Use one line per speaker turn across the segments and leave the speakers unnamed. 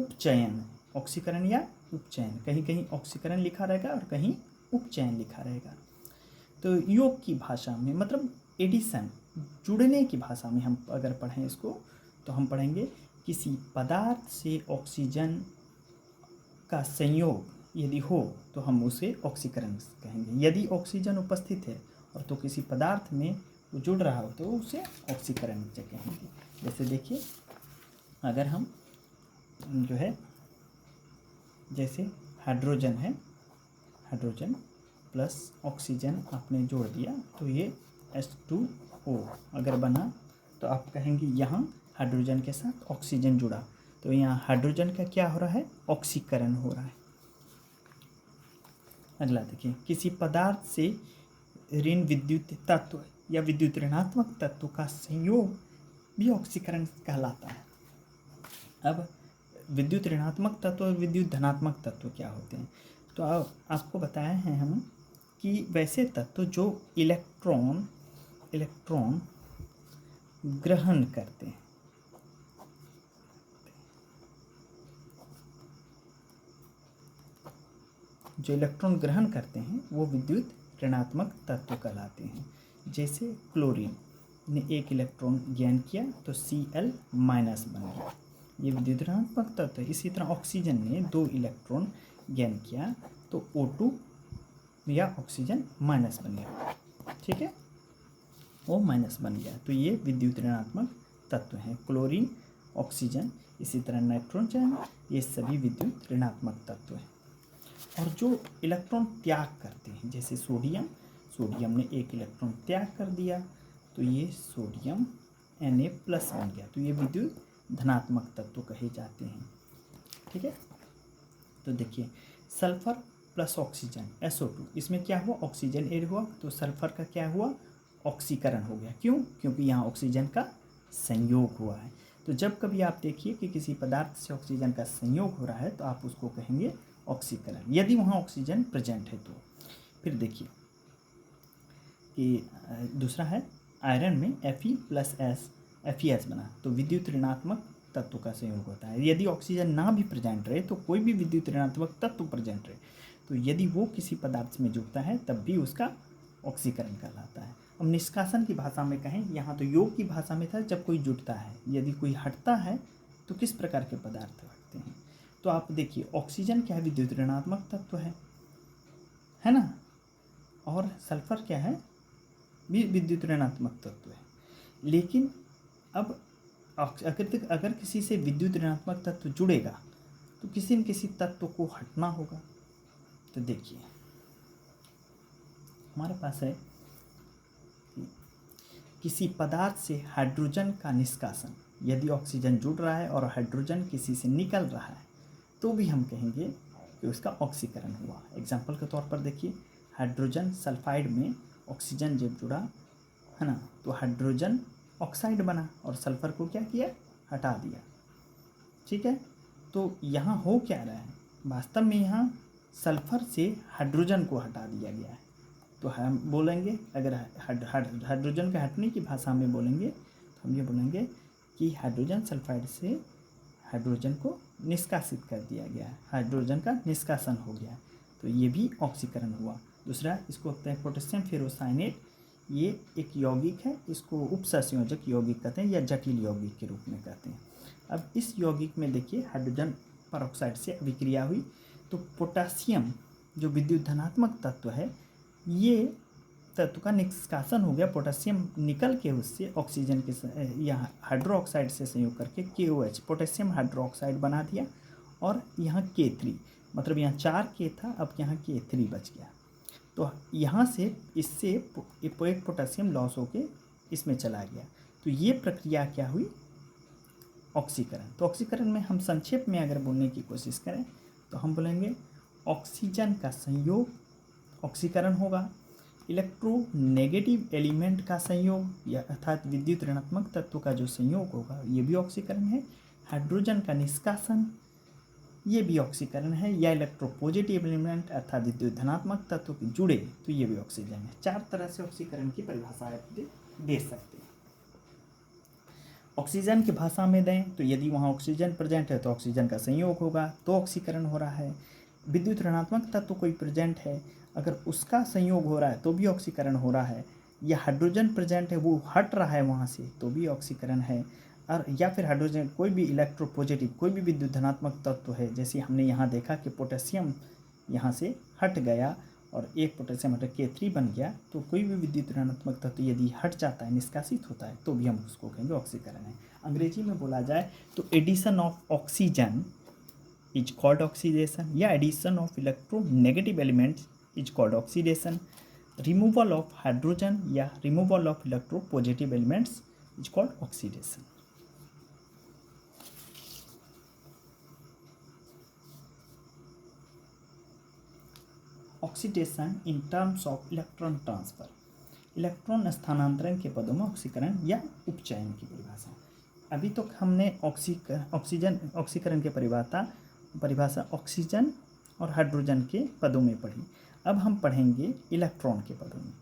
उपचयन, ऑक्सीकरण या उपचयन, कहीं कहीं ऑक्सीकरण लिखा रहेगा और कहीं उपचयन लिखा रहेगा। तो योग की भाषा में मतलब एडिशन, जुड़ने की भाषा में हम अगर पढ़ें इसको तो हम पढ़ेंगे किसी पदार्थ से ऑक्सीजन का संयोग यदि हो तो हम उसे ऑक्सीकरण कहेंगे। यदि ऑक्सीजन उपस्थित है और तो किसी पदार्थ में वो जुड़ रहा हो तो उसे ऑक्सीकरण कहेंगे। जैसे देखिए, अगर हम जो है जैसे हाइड्रोजन है, हाइड्रोजन प्लस ऑक्सीजन आपने जोड़ दिया तो ये H2O अगर बना तो आप कहेंगे यहाँ हाइड्रोजन के साथ ऑक्सीजन जुड़ा, तो यहाँ हाइड्रोजन का क्या हो रहा है, ऑक्सीकरण हो रहा है। अगला देखिए, किसी पदार्थ से ऋण विद्युत तत्व या विद्युत ऋणात्मक तत्व का संयोग भी ऑक्सीकरण कहलाता है। अब विद्युत ऋणात्मक तत्व और विद्युत धनात्मक तत्व क्या होते हैं, तो आपको बताया है हम कि वैसे तत्व जो इलेक्ट्रॉन ग्रहण करते हैं, जो इलेक्ट्रॉन ग्रहण करते हैं वो विद्युत ऋणात्मक तत्व कहलाते हैं। जैसे क्लोरीन ने एक इलेक्ट्रॉन गेन किया तो Cl- बन गया, ये विद्युत ऋणात्मक तत्व है। इसी तरह ऑक्सीजन ने 2 इलेक्ट्रॉन गेन किया तो O2 या ऑक्सीजन माइनस बन गया, ठीक है, वो माइनस बन गया, तो ये विद्युत ऋणात्मक तत्व हैं। क्लोरीन, ऑक्सीजन, इसी तरह नाइट्रोजन, ये सभी विद्युत ऋणात्मक तत्व हैं। और जो इलेक्ट्रॉन त्याग करते हैं, जैसे सोडियम ने एक इलेक्ट्रॉन त्याग कर दिया तो ये सोडियम Na+ बन गया, तो ये विद्युत धनात्मक तत्व कहे जाते हैं, ठीक है। तो देखिए, सल्फर प्लस ऑक्सीजन SO2, इसमें क्या हुआ, ऑक्सीजन ऐड हुआ तो सल्फर का क्या हुआ, ऑक्सीकरण हो गया। क्यों, क्योंकि यहाँ ऑक्सीजन का संयोग हुआ है। तो जब कभी आप देखिए कि किसी पदार्थ से ऑक्सीजन का संयोग हो रहा है तो आप उसको कहेंगे ऑक्सीकरण, यदि वहाँ ऑक्सीजन प्रेजेंट है तो। फिर देखिए कि दूसरा है आयरन में Fe+S बना तो विद्युत ऋणात्मक तत्व का संयोग होता है। यदि ऑक्सीजन ना भी प्रेजेंट रहे तो कोई भी विद्युत ऋणात्मक तत्व प्रेजेंट रहे तो यदि वो किसी पदार्थ में जुड़ता है तब भी उसका ऑक्सीकरण कहलाता है। अब निष्कासन की भाषा में कहें, यहाँ तो योग की भाषा में था जब कोई जुड़ता है, यदि कोई हटता है तो किस प्रकार के पदार्थ हटते हैं, तो आप देखिए ऑक्सीजन क्या है, विद्युत ऋणात्मक तत्व है ना, और सल्फर क्या है, भी विद्युत ऋणात्मक तत्व है। लेकिन अब अगर किसी से विद्युत ऋणात्मक तत्व जुड़ेगा तो किसी न किसी तत्व को हटना होगा। तो देखिए हमारे पास है किसी पदार्थ से हाइड्रोजन का निष्कासन, यदि ऑक्सीजन जुड़ रहा है और हाइड्रोजन किसी से निकल रहा है तो भी हम कहेंगे कि उसका ऑक्सीकरण हुआ। एग्जाम्पल के तौर पर देखिए, हाइड्रोजन सल्फाइड में ऑक्सीजन जब जुड़ा है ना तो हाइड्रोजन ऑक्साइड बना और सल्फर को क्या किया, हटा दिया, ठीक है। तो यहाँ हो क्या रहा है, वास्तव में यहाँ सल्फर से हाइड्रोजन को हटा दिया गया है। तो हम बोलेंगे, अगर हाइड्रोजन के हटने की भाषा में बोलेंगे तो हम ये बोलेंगे कि हाइड्रोजन सल्फाइड से हाइड्रोजन को निष्कासित कर दिया गया है, हाइड्रोजन का निष्कासन हो गया, तो ये भी ऑक्सीकरण हुआ। दूसरा, इसको कहते हैं पोटेशियम फेरोसाइनेट, ये एक यौगिक है, इसको उपसंयोजक यौगिक कहते हैं या जटिल यौगिक के रूप में कहते हैं। अब इस यौगिक में देखिए हाइड्रोजन परऑक्साइड से अभिक्रिया हुई तो पोटेशियम जो विद्युत धनात्मक तत्व है, ये तत्व का निष्कासन हो गया, पोटेशियम निकल के उससे ऑक्सीजन के यहाँ हाइड्रोक्साइड से संयोग करके KOH पोटेशियम हाइड्रोक्साइड बना दिया, और यहाँ K3 मतलब यहाँ 4K था, अब यहाँ K3 बच गया। तो यहाँ से इससे एक पोटेशियम लॉस होके इसमें चला गया, तो ये प्रक्रिया क्या हुई, ऑक्सीकरण। तो ऑक्सीकरण में हम संक्षेप में अगर बोलने की कोशिश करें तो हम बोलेंगे ऑक्सीजन का संयोग ऑक्सीकरण होगा, इलेक्ट्रोनेगेटिव एलिमेंट का संयोग या अर्थात विद्युत ऋणात्मक तत्व का जो संयोग होगा ये भी ऑक्सीकरण है, हाइड्रोजन का निष्कासन ये भी ऑक्सीकरण है, या इलेक्ट्रोपॉजिटिव एलिमेंट अर्थात विद्युत धनात्मक तत्व के जुड़े तो ये भी ऑक्सीजन है। 4 तरह से ऑक्सीकरण की परिभाषा आप दे सकते हैं। ऑक्सीजन की भाषा में दें तो यदि वहाँ ऑक्सीजन प्रेजेंट है तो ऑक्सीजन का संयोग होगा तो ऑक्सीकरण हो रहा है। विद्युत ऋणात्मक तत्व कोई प्रेजेंट है, अगर उसका संयोग हो रहा है तो भी ऑक्सीकरण हो रहा है, या हाइड्रोजन प्रेजेंट है वो हट रहा है वहाँ से तो भी ऑक्सीकरण है। और या फिर हाइड्रोजन कोई भी इलेक्ट्रोपॉजिटिव कोई भी विद्युत धनात्मक तत्व है, जैसे हमने यहाँ देखा कि पोटेशियम यहाँ से हट गया और एक पोटेशियम हट के 3 बन गया, तो कोई भी विद्युत ऋणात्मक तत्व यदि हट जाता है, निष्कासित होता है, तो भी हम उसको कहेंगे ऑक्सीकरण है। अंग्रेजी में बोला जाए तो addition of oxygen is called oxidation, या addition of electronegative elements is called oxidation. Removal of hydrogen या removal of electropositive elements is called oxidation. Oxidation in terms of electron transfer, electron स्थानांतरण के पदों में ऑक्सीकरण या उपचयन की परिभाषा। अभी तो हमने ऑक्सीकरण की परिभाषा ऑक्सीजन और हाइड्रोजन के पदों में पढ़ी। अब हम पढ़ेंगे इलेक्ट्रॉन के पदों में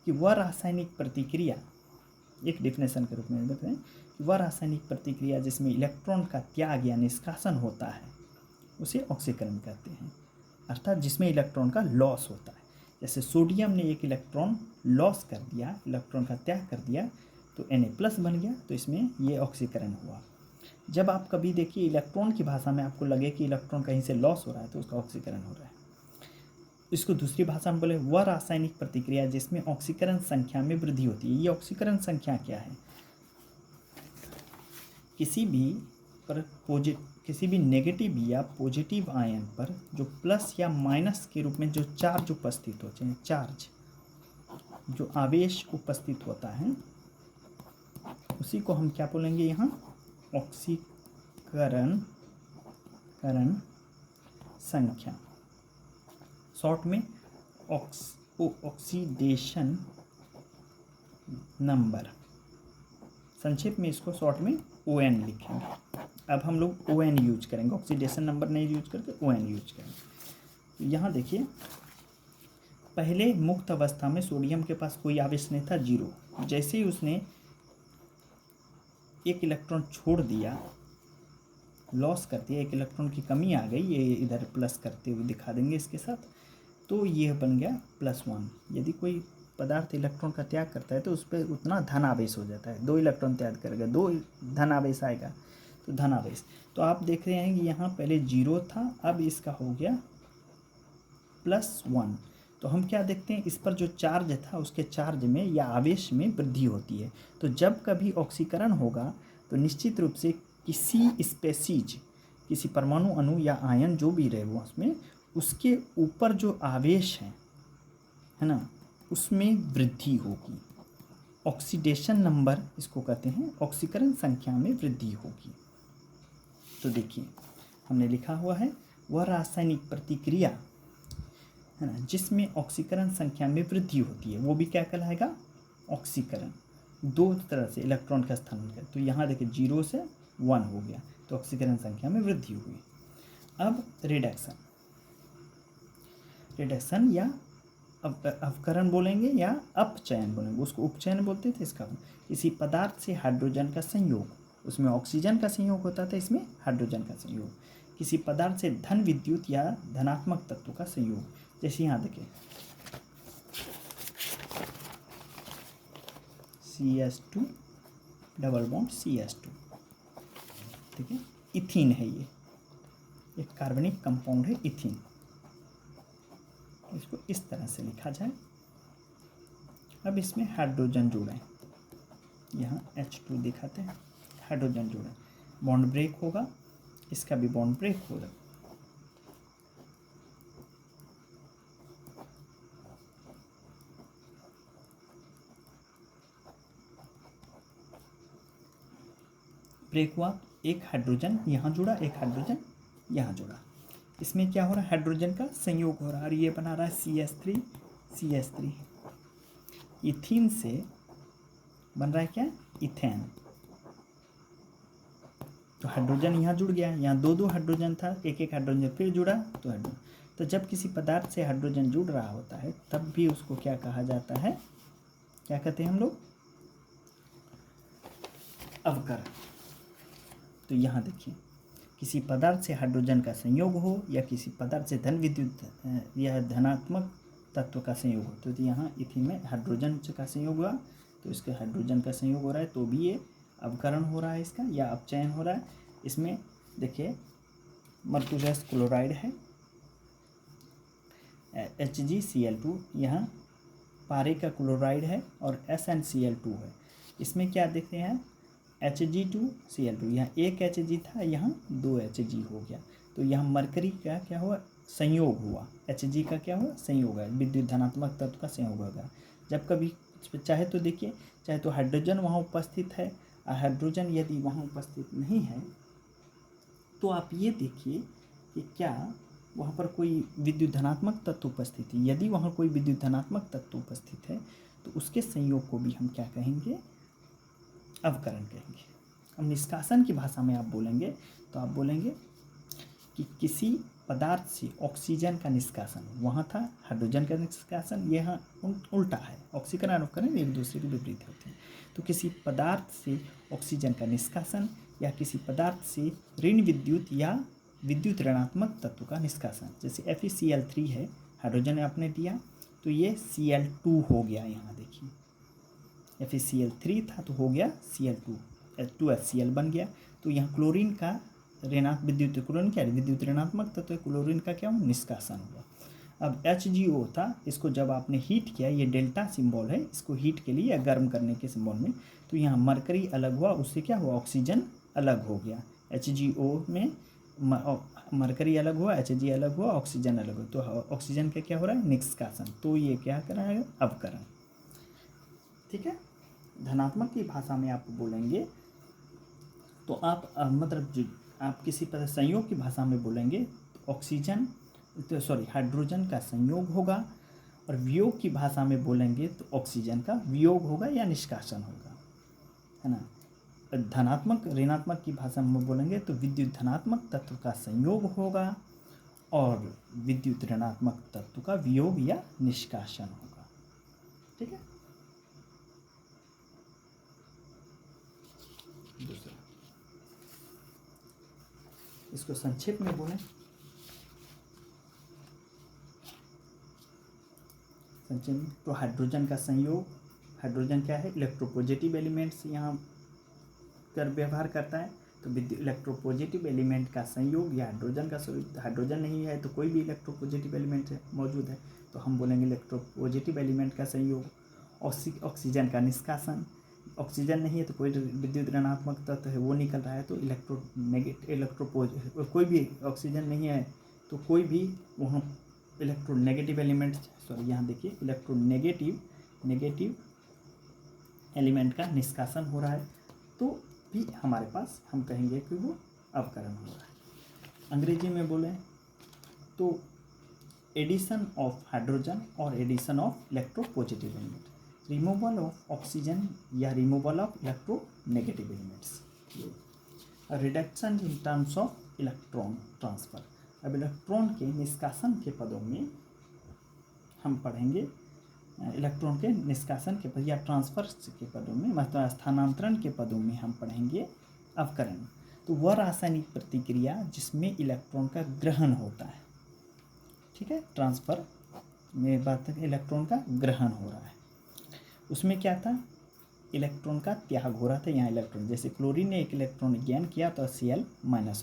कि वह रासायनिक प्रतिक्रिया, एक डिफिनेशन के रूप में बताएं कि वह रासायनिक प्रतिक्रिया जिसमें इलेक्ट्रॉन का त्याग या निष्कासन होता है उसे ऑक्सीकरण कहते हैं, अर्थात जिसमें इलेक्ट्रॉन का लॉस होता है। जैसे सोडियम ने एक इलेक्ट्रॉन लॉस कर दिया, इलेक्ट्रॉन का त्याग कर दिया तो Na+ बन गया, तो इसमें ये ऑक्सीकरण हुआ। जब आप कभी देखिए इलेक्ट्रॉन की भाषा में आपको लगे कि इलेक्ट्रॉन कहीं से लॉस हो रहा है तो उसका ऑक्सीकरण हो रहा है। इसको दूसरी भाषा में बोले वह रासायनिक प्रतिक्रिया जिसमें ऑक्सीकरण संख्या में वृद्धि होती है। ये ऑक्सीकरण संख्या क्या है? किसी भी नेगेटिव या पॉजिटिव आयन पर जो प्लस या माइनस के रूप में जो चार्ज उपस्थित होते हैं, चार्ज जो आवेश उपस्थित होता है उसी को हम क्या बोलेंगे यहाँ? ऑक्सीकरण संख्या, शॉर्ट में ऑक्सीडेशन नंबर, संक्षेप में इसको शॉर्ट में ON लिखेंगे। अब हम लोग ON यूज करेंगे, ऑक्सीडेशन नंबर नहीं यूज करके ON यूज करेंगे। यहाँ देखिए पहले मुक्त अवस्था में सोडियम के पास कोई आवेश नहीं था, 0। जैसे ही उसने एक इलेक्ट्रॉन छोड़ दिया, लॉस कर दिया, एक इलेक्ट्रॉन की कमी आ गई, ये इधर प्लस करते हुए दिखा देंगे इसके साथ, तो ये बन गया +1। यदि कोई पदार्थ इलेक्ट्रॉन का त्याग करता है तो उस पर उतना धन आवेश हो जाता है। 2 इलेक्ट्रॉन त्याग करेगा 2 धन आवेश आएगा, तो धन आवेश। तो आप देख रहे हैं कि यहाँ पहले 0 था, अब इसका हो गया +1। तो हम क्या देखते हैं, इस पर जो चार्ज था उसके चार्ज में या आवेश में वृद्धि होती है। तो जब कभी ऑक्सीकरण होगा तो निश्चित रूप से किसी स्पेसीज, किसी परमाणु अणु या आयन जो भी रहे वो उसमें, उसके ऊपर जो आवेश है ना, उसमें वृद्धि होगी। ऑक्सीडेशन नंबर इसको कहते हैं, ऑक्सीकरण संख्या में वृद्धि होगी। तो देखिए हमने लिखा हुआ है वह रासायनिक प्रतिक्रिया है ना जिसमें ऑक्सीकरण संख्या में वृद्धि होती है, वो भी क्या कहलाएगा? ऑक्सीकरण। 2 तरह से इलेक्ट्रॉन का स्थानांतरण, तो यहाँ देखिए 0 से 1 हो गया, तो ऑक्सीकरण संख्या में वृद्धि हुई। अब रिडक्शन या अवकरण बोलेंगे या अपचयन बोलेंगे, उसको उपचयन बोलते थे। इसका किसी पदार्थ से हाइड्रोजन का संयोग, उसमें ऑक्सीजन का संयोग होता था, इसमें हाइड्रोजन का संयोग। किसी पदार्थ से धन विद्युत या धनात्मक तत्व का संयोग, जैसे यहाँ देखिए CH2 डबल बॉन्ड CH2, ठीक है, इथीन है, ये एक कार्बनिक कंपाउंड है इथीन। इसको इस तरह से लिखा जाए। अब इसमें हाइड्रोजन जोड़ें, यहाँ H2 दिखाते हैं, हाइड्रोजन जोड़ें, बॉन्ड ब्रेक होगा, इसका भी बॉन्ड ब्रेक होगा। ब्रेक हुआ, एक हाइड्रोजन यहाँ जुड़ा, एक हाइड्रोजन यहाँ जुड़ा, इसमें क्या हो रहा है? हाइड्रोजन का संयोग हो रहा है और ये बना रहा है CH3। इथीन से बन रहा है क्या? इथेन। तो हाइड्रोजन यहाँ जुड़ गया, यहाँ 2 हाइड्रोजन था, एक हाइड्रोजन फिर जुड़ा तो हाइड्रोजन। तो जब किसी पदार्थ से हाइड्रोजन जुड़ रहा होता है तब भी उसको क्या कहा जाता है? क्या कहते हैं हम लोग? अवकरण। तो यहाँ देखिए, किसी पदार्थ से हाइड्रोजन का संयोग हो या किसी पदार्थ से धन विद्युत या धनात्मक तत्व का संयोग हो, तो यहाँ इथिन में हाइड्रोजन का संयोग हुआ, तो इसके हाइड्रोजन का संयोग हो रहा है, तो भी ये अवकरण हो रहा है इसका या अपचयन हो रहा है। इसमें देखिए मर्क्यूरियस क्लोराइड है HgCl2, यहाँ पारे का क्लोराइड है और SnCl2 है। इसमें क्या देखते हैं Hg2Cl2, यहाँ एक Hg था, यहाँ 2 Hg हो गया, तो यहाँ मरकरी का क्या हुआ, संयोग हुआ, Hg का क्या हुआ, संयोग है, विद्युत धनात्मक तत्व का संयोग होगा। जब कभी चाहे तो देखिए, चाहे तो हाइड्रोजन वहाँ उपस्थित है, हाइड्रोजन यदि वहाँ उपस्थित नहीं है तो आप ये देखिए कि क्या वहाँ पर कोई विद्युत धनात्मक तत्व उपस्थित है। यदि वहाँ कोई विद्युत धनात्मक तत्व उपस्थित है तो उसके संयोग को भी हम क्या कहेंगे, अवकरण कहेंगे। अब निष्कासन की भाषा में आप बोलेंगे तो आप बोलेंगे कि किसी पदार्थ से ऑक्सीजन का निष्कासन, वहाँ था हाइड्रोजन का निष्कासन, यहाँ उल्टा है, ऑक्सीकरण और अवकरण एक दूसरे के विपरीत होते हैं। तो किसी पदार्थ से ऑक्सीजन का निष्कासन या किसी पदार्थ से ऋण विद्युत या विद्युत ऋणात्मक तत्व का निष्कासन, जैसे FeCl3 है, हाइड्रोजन आपने दिया तो ये Cl2 हो गया, यहाँ देखिए FeCl3 था तो हो गया Cl2, 2HCl बन गया। तो यहाँ क्लोरीन का विद्युत क्लोरीन क्या है, विद्युत ऋणात्मक तत्व तो क्लोरीन का क्या हुआ, निष्कासन हुआ। अब HgO था, इसको जब आपने हीट किया, ये डेल्टा सिंबल है, इसको हीट के लिए या गर्म करने के सिंबल में, तो यहाँ मरकरी अलग हुआ, उससे क्या हुआ, ऑक्सीजन अलग हो गया। HgO में मरकरी अलग हुआ, Hg अलग हुआ, ऑक्सीजन अलग हुआ, तो ऑक्सीजन का क्या हो रहा है, निष्कासन, तो ये क्या कराएगा, अवकरण। ठीक है, धनात्मक की भाषा में आप बोलेंगे तो आप मतलब आप किसी संयोग की भाषा में बोलेंगे तो ऑक्सीजन तो हाइड्रोजन का संयोग होगा, और वियोग की भाषा में बोलेंगे तो ऑक्सीजन का वियोग होगा या निष्कासन होगा, है ना। धनात्मक ऋणात्मक की भाषा में बोलेंगे तो विद्युत धनात्मक तत्व का संयोग होगा और विद्युत ऋणात्मक तत्व का वियोग या निष्कासन होगा। ठीक है, दूसरा इसको संक्षेप में बोलें, संक्षेप में तो हाइड्रोजन का संयोग, हाइड्रोजन क्या है, इलेक्ट्रोपॉजिटिव एलिमेंट्स यहाँ कर व्यवहार करता है, तो विद्युत इलेक्ट्रोपॉजिटिव एलिमेंट का संयोग या हाइड्रोजन का, हाइड्रोजन नहीं है तो कोई भी इलेक्ट्रोपॉजिटिव एलिमेंट मौजूद है तो हम बोलेंगे इलेक्ट्रोपॉजिटिव एलिमेंट का संयोग। ऑक्सीजन का निष्कासन, ऑक्सीजन नहीं है तो कोई विद्युत ऋणात्मक तत्व है वो निकल रहा है, तो कोई भी ऑक्सीजन नहीं है तो कोई भी वहाँ इलेक्ट्रोनेगेटिव एलिमेंट, यहाँ देखिए इलेक्ट्रोनेगेटिव एलिमेंट का निष्कासन हो रहा है, तो भी हमारे पास हम कहेंगे कि वो अवकरण हो रहा है। अंग्रेजी में बोलें तो एडिशन ऑफ हाइड्रोजन और addition of electropositive element, removal of oxygen या removal of electronegative elements, reduction in terms of electron transfer. अब इलेक्ट्रॉन के निष्कासन के पदों में हम पढ़ेंगे, इलेक्ट्रॉन के निष्कासन के पद या ट्रांसफर के पदों में, मतलब स्थानांतरण के पदों में हम पढ़ेंगे अवकरण। तो वह रासायनिक प्रतिक्रिया जिसमें इलेक्ट्रॉन का ग्रहण होता है, ठीक है, ट्रांसफर में बात है, इलेक्ट्रॉन का ग्रहण हो रहा है, उसमें क्या था, इलेक्ट्रॉन का त्याग हो रहा था। यहाँ इलेक्ट्रॉन, जैसे क्लोरीन ने एक इलेक्ट्रॉन गेन किया तो Cl-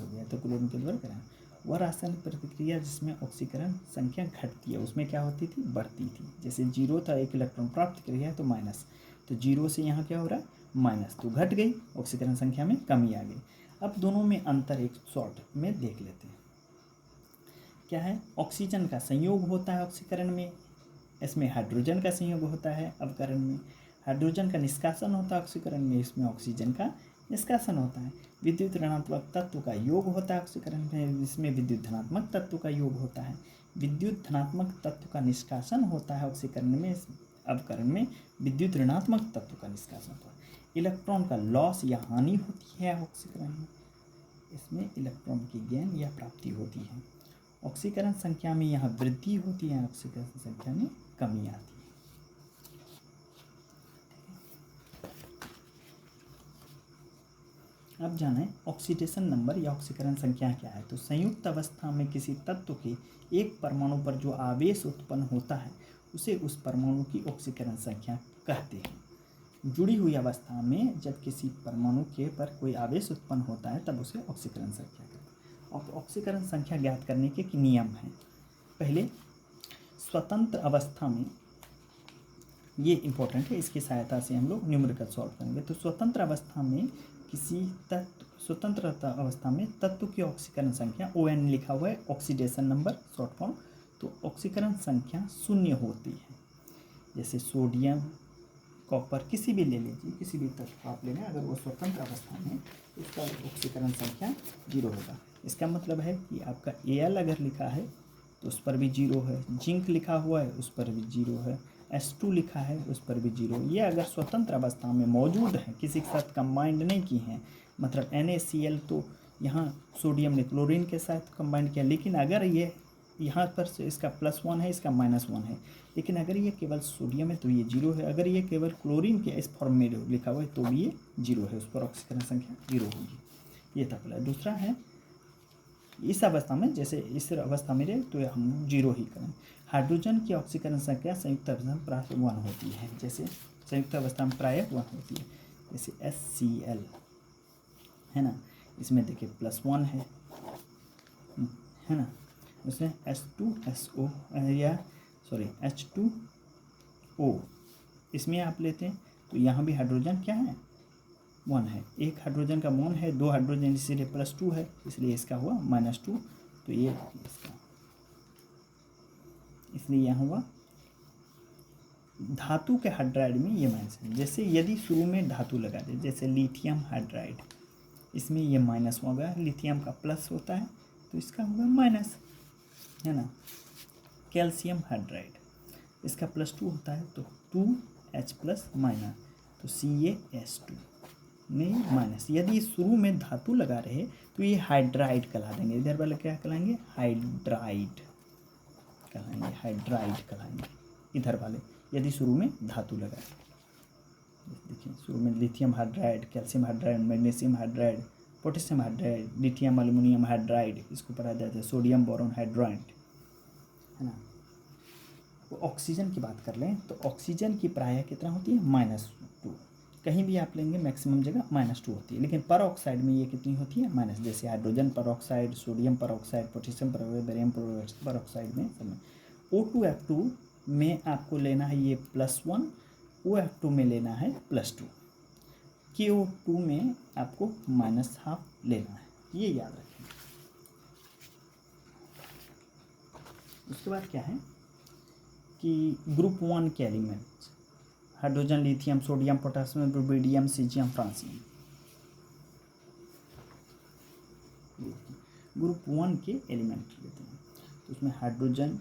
हो गया, तो क्लोरीन के द्वारा ग्रहण। वह रासायनिक प्रतिक्रिया जिसमें ऑक्सीकरण संख्या घटती है, उसमें क्या होती थी, बढ़ती थी। जैसे 0 था, एक इलेक्ट्रॉन प्राप्त किया है तो माइनस, तो 0 से यहाँ क्या हो रहा है, माइनस, तो घट गई, ऑक्सीकरण संख्या में कमी आ गई। अब दोनों में अंतर एक शॉर्ट में देख लेते हैं, क्या है, ऑक्सीजन का संयोग होता है ऑक्सीकरण में, इसमें हाइड्रोजन का संयोग होता है अवकरण में, हाइड्रोजन का निष्कासन होता है ऑक्सीकरण में, इसमें ऑक्सीजन का निष्कासन होता है। विद्युत ऋणात्मक तत्व का योग होता है ऑक्सीकरण में, इसमें विद्युत धनात्मक तत्व का योग होता है। विद्युत धनात्मक तत्व का निष्कासन होता है ऑक्सीकरण में, अवकरण में विद्युत ऋणात्मक तत्व का निष्कासन होता है। इलेक्ट्रॉन का लॉस या हानि होती है ऑक्सीकरण में, इसमें इलेक्ट्रॉन की गेन या प्राप्ति होती है। ऑक्सीकरण संख्या में यहाँ वृद्धि होती है, ऑक्सीकरण संख्या में कमी आती है। अब जानें ऑक्सीडेशन नंबर या ऑक्सीकरण संख्या क्या है। तो संयुक्त अवस्था में किसी तत्व के एक परमाणु पर जो आवेश उत्पन्न होता है उसे उस परमाणु की ऑक्सीकरण संख्या कहते हैं। जुड़ी हुई अवस्था में जब किसी परमाणु के पर कोई आवेश उत्पन्न होता है तब उसे ऑक्सीकरण संख्या कहते हैं। और ऑक्सीकरण संख्या ज्ञात करने के नियम हैं। पहले स्वतंत्र अवस्था में, ये इंपॉर्टेंट है, इसकी सहायता से हम लोग न्यूमेरिकल सॉल्व करेंगे। तो स्वतंत्र अवस्था में स्वतंत्र अवस्था में तत्व की ऑक्सीकरण संख्या ON लिखा हुआ है, ऑक्सीडेशन नंबर शॉर्ट फॉर्म। तो ऑक्सीकरण संख्या 0 होती है। जैसे सोडियम, कॉपर, किसी भी ले लीजिए, किसी भी तत्व आप ले लें, अगर वो स्वतंत्र अवस्था में उसका ऑक्सीकरण संख्या 0 होगा। इसका मतलब है कि आपका Al अगर लिखा है तो उस पर भी 0 है, जिंक लिखा हुआ है उस पर भी 0 है, H2 लिखा है उस पर भी 0। ये अगर स्वतंत्र अवस्था में मौजूद है, किसी के साथ कंबाइंड नहीं की हैं, मतलब NaCl तो यहाँ सोडियम ने क्लोरीन के साथ कंबाइंड किया, लेकिन अगर ये यहाँ पर से इसका +1 है, इसका -1 है, लेकिन अगर ये केवल सोडियम है तो ये 0 है। अगर ये केवल क्लोरीन के इस फॉर्म में लिखा हुआ है तो भी ये 0 है, उस पर ऑक्सीकरण संख्या 0 होगी। ये था पहला। दूसरा है इस अवस्था में, जैसे इस अवस्था में रहे तो हम 0 ही करें। हाइड्रोजन की ऑक्सीकरण संख्या संयुक्त अवस्था में प्रायः 1 होती है। जैसे संयुक्त अवस्था में प्रायः 1 होती है, जैसे HCl है ना, इसमें देखिए +1 है ना, उसमें H2SO या H2O इसमें आप लेते हैं तो यहाँ भी हाइड्रोजन क्या है, 1 है। एक हाइड्रोजन का मोन है, 2 हाइड्रोजन इसीलिए +2 है, इसलिए इसका हुआ -2। तो ये इसका, इसलिए यहाँ हुआ। धातु के हाइड्राइड में ये माइनस है। जैसे यदि शुरू में धातु लगा दे, जैसे लिथियम हाइड्राइड, इसमें ये माइनस होगा, लिथियम का प्लस होता है तो इसका होगा माइनस, है ना। कैल्शियम हाइड्राइड, इसका +2 होता है तो 2H+- तो CaH2 में माइनस। यदि शुरू में धातु लगा रहे तो ये हाइड्राइड कहला देंगे। इधर वाले क्या कहलाएंगे, हाइड्राइड कहलाएंगे, हाइड्राइड कहलाएंगे इधर वाले, यदि शुरू में धातु लगा रहे। देखिए शुरू में lithium hydride, calcium hydride, magnesium hydride, potassium hydride, lithium aluminium hydride, इसको पढ़ा जाता है सोडियम बोरोन हाइड्राइड, है ना। तो ऑक्सीजन की बात कर लें तो ऑक्सीजन की प्रायः कितना होती है, -2। कहीं भी आप लेंगे मैक्सिमम जगह -2 होती है, लेकिन पर ऑक्साइड में ये कितनी होती है, माइनस। जैसे हाइड्रोजन पर ऑक्साइड, सोडियम पर ऑक्साइड, पोटेशियम पर ऑक्साइड, बेरियम पर ऑक्साइड में समय। O2F2 में आपको लेना है ये +1, OF2 में लेना है +2, KO2 में आपको -½ लेना है, ये याद रखें। उसके बाद क्या है कि ग्रुप 1 के elements, hydrogen, lithium, sodium, potassium, rubidium, caesium, francium. Group 1 के एलिमेंट लेते हैं तो उसमें hydrogen,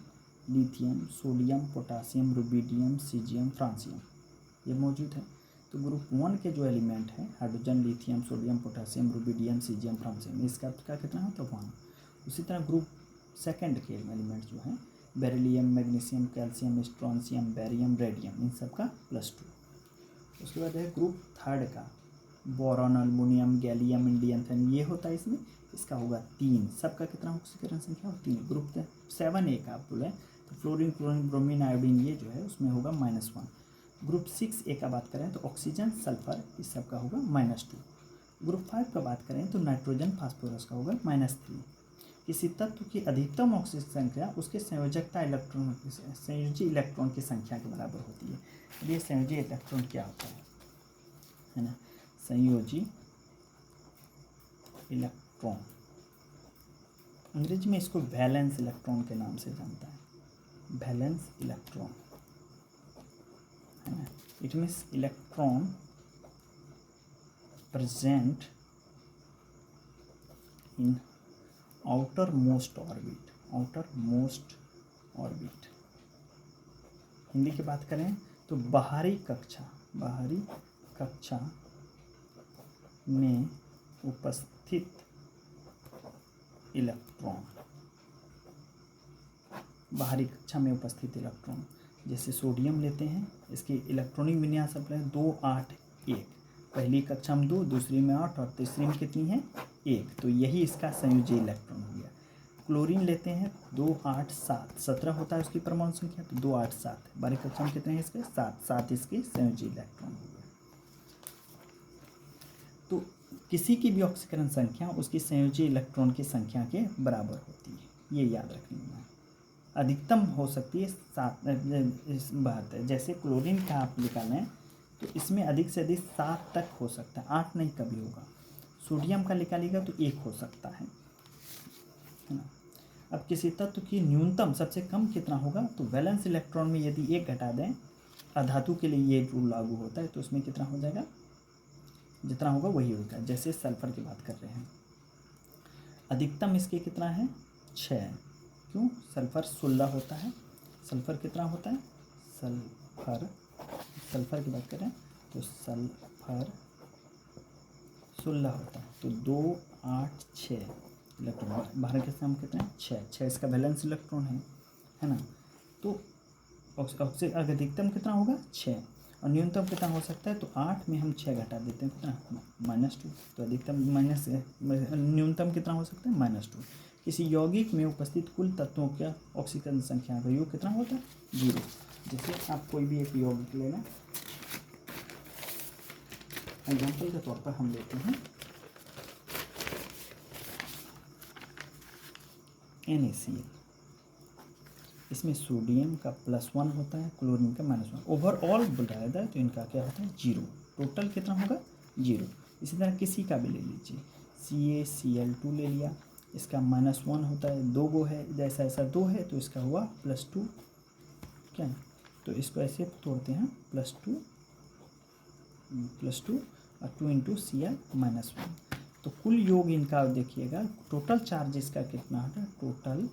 lithium, sodium, potassium, rubidium, caesium, francium ये मौजूद है। तो ग्रुप 1 के जो एलिमेंट हैं, hydrogen, lithium, sodium, potassium, rubidium, caesium, francium, इसका कितना होता है, 1। उसी तरह ग्रुप 2 के एलिमेंट जो हैं, beryllium, magnesium, calcium, strontium, barium, radium, इन सब का +2। उसके बाद है ग्रुप 3 का, बोरॉन, अल्युमिनियम, गैलियम, इंडियम, ये होता है इसमें, इसका होगा 3। सबका कितना ऑक्सीकरण संख्या हो, 3। ग्रुप 7A का आप बोले तो फ्लोरीन, क्लोरीन, ब्रोमीन, आयोडीन, ये जो है उसमें होगा -1। ग्रुप 6A का बात करें तो ऑक्सीजन, सल्फर, इस सब का होगा -2। ग्रुप 5 का बात करें तो नाइट्रोजन, फास्फोरस का होगा -3। किसी तत्व की अधिकतम ऑक्सीजन संख्या उसके संयोजी इलेक्ट्रॉन की संख्या के बराबर होती है। ये संयोजी इलेक्ट्रॉन क्या होता है ना, संयोजी इलेक्ट्रॉन, अंग्रेजी में इसको वैलेंस इलेक्ट्रॉन के नाम से जानता है, वैलेंस इलेक्ट्रॉन, है ना। It means electron present in outer most orbit, outer most orbit. Hindi की बात करें तो बाहरी कक्षा, बाहरी कक्षा में उपस्थित इलेक्ट्रॉन, बाहरी कक्षा में उपस्थित इलेक्ट्रॉन। जैसे सोडियम लेते हैं, इसकी इलेक्ट्रॉनिक विन्यास अपने 281, पहली कक्षा में 2, दूसरी में 8 और तीसरी में कितनी है 1, तो यही इसका संयोजी इलेक्ट्रॉन हो गया। क्लोरीन लेते हैं 2 8 7 17 होता है उसकी परमाणु संख्या, तो 2 8 7, 12 कक्षा में कितने हैं इसके 7 इसके संयोजी इलेक्ट्रॉन हो गया। तो किसी की भी ऑक्सीकरण संख्या उसकी संयोजी इलेक्ट्रॉन की संख्या के बराबर होती है, ये याद रखना है। अधिकतम हो सकती है 7 इस बात है, जैसे क्लोरीन का आप निकालें तो इसमें अधिक से अधिक 7 तक हो सकता है, 8 नहीं कभी होगा। सोडियम का निकालेगा तो 1 हो सकता है ना। अब किसी तत्व की न्यूनतम सबसे कम कितना होगा, तो वैलेंस इलेक्ट्रॉन में यदि 1 घटा दें, अधातु के लिए ये रूल लागू होता है, तो उसमें कितना हो जाएगा, जितना होगा वही होगा। जैसे सल्फर की बात कर रहे हैं, अधिकतम इसके कितना है 6, क्यों, सल्फर 16 होता है। सल्फर कितना होता है, सल्फर की बात करें तो सल्फर 16 होता है, तो 2 8 6 इलेक्ट्रॉन, बाहर के साम कितने 6 इसका वैलेंस इलेक्ट्रॉन है ना। तो अगर अधिकतम कितना होगा 6 और न्यूनतम कितना हो सकता है, तो 8 में हम 6 घटा देते हैं कितना -2, तो अधिकतम न्यूनतम कितना हो सकता है -2। किसी यौगिक में उपस्थित कुल तत्वों का ऑक्सीकरण संख्या का योग कितना होता है 0। जैसे आप कोई भी एक यौगिक लेना, एग्जाम्पल के तौर पर हम लेते हैं NaCl, इसमें सोडियम का +1 होता है, क्लोरीन का -1, ओवरऑल बताया जाए तो इनका क्या होता है 0, टोटल कितना होगा 0। इसी तरह किसी का भी ले लीजिए, CaCl2 ले लिया, इसका -1 होता है, 2 गो है, जैसा ऐसा 2 है तो इसका हुआ +2, क्या, तो इसको ऐसे तोड़ते हैं +2 और 2 × Cl -1, तो कुल योग इनका देखिएगा, टोटल चार्ज इसका कितना होगा, टोटल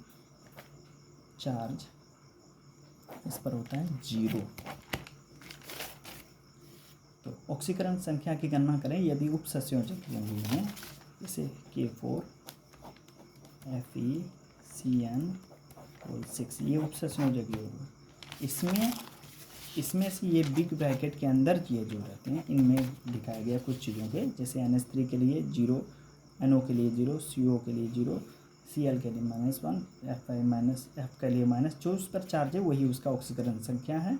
चार्ज इस पर होता है 0। तो ऑक्सीकरण संख्या की गणना करें यदि उपसंयोजक यौगिक हैं, जैसे K4 FeCN6, ये उपसंयोजक यौगिक, इसमें से ये बिग ब्रैकेट के अंदर ये जो रहते हैं इनमें दिखाया गया कुछ चीज़ों के, जैसे NH3 के लिए 0, NO के लिए 0, CO के लिए 0, Cl के लिए -1, F के लिए -, जो उस पर चार्ज है वही उसका ऑक्सीकरण संख्या है,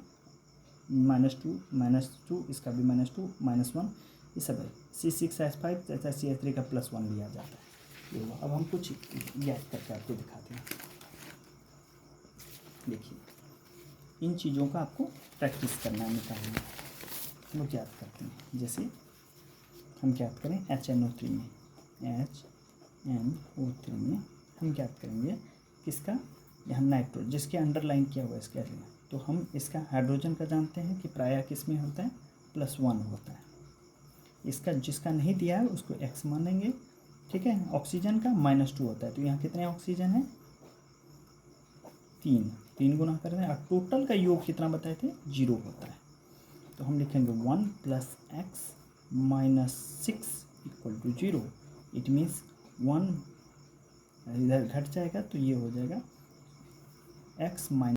-2 इसका भी -2 -1, ये सब है। C6H5 तथा CH3 का +1 लिया जाता है। ये हुआ। अब हम कुछ याद करके आपको दिखाते हैं। देखिए, इन चीज़ों का आपको प्रैक्टिस करना है, निकालना, हम लोग याद करते हैं। जैसे हम याद करें HNO3 में, HNO3 में हम याद करेंगे किसका, यहाँ नाइट्रो, जिसके अंडरलाइन किया हुआ है इसके लिए, तो हम इसका हाइड्रोजन का जानते हैं कि प्रायः किस में होता है +1 होता है। इसका जिसका नहीं दिया है उसको X मानेंगे, ठीक है। ऑक्सीजन का -2 होता है, तो यहाँ कितने ऑक्सीजन है 3 गुना कर रहे हैं, और टोटल का योग कितना बताए थे 0 होता है, तो हम लिखेंगे 1 + X - 6 = 0। इट मीन्स 1 इधर घट जाएगा तो ये हो जाएगा X -